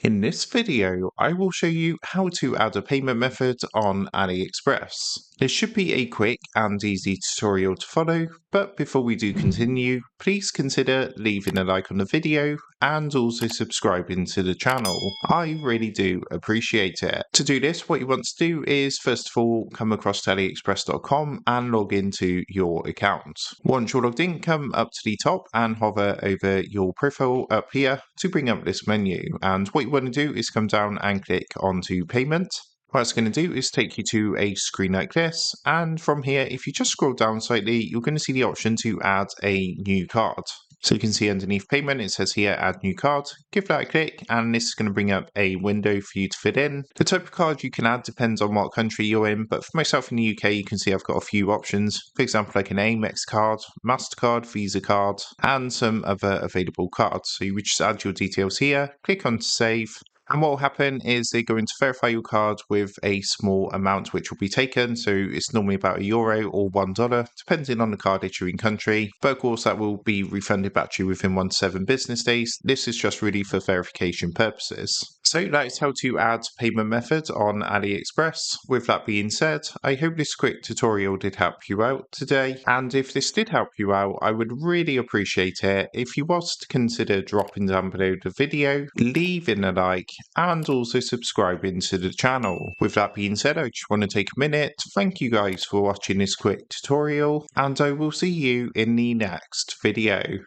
In this video, I will show you how to add a payment method on AliExpress. This should be a quick and easy tutorial to follow, but before we do continue, please consider leaving a like on the video and also subscribing to the channel. I really do appreciate it. To do this, what you want to do is first of all come across to aliexpress.com and log into your account. Once you're logged in, come up to the top and hover over your profile up here to bring up this menu, and what you want to do is come down and click onto payment. What it's going to do is take you to a screen like this, and from here, if you just scroll down slightly, you're going to see the option to add a new card. So you can see underneath payment, it says here add new card. Give that a click and this is going to bring up a window for you to fill in. The type of card you can add depends on what country you're in, but for myself in the UK, you can see I've got a few options. For example, like an Amex card, MasterCard, Visa card, and some other available cards. So you would just add your details here, click on to save. And what will happen is they're going to verify your card with a small amount which will be taken. So it's normally about €1 or $1, depending on the card issuing country. But of course, that will be refunded back to you within 1 to 7 business days. This is just really for verification purposes. So that is how to add payment methods on AliExpress. With that being said, I hope this quick tutorial did help you out today. And if this did help you out, I would really appreciate it if you was to consider dropping down below the video, leaving a like, and also subscribing to the channel. With that being said, I just want to take a minute to thank you guys for watching this quick tutorial, and I will see you in the next video.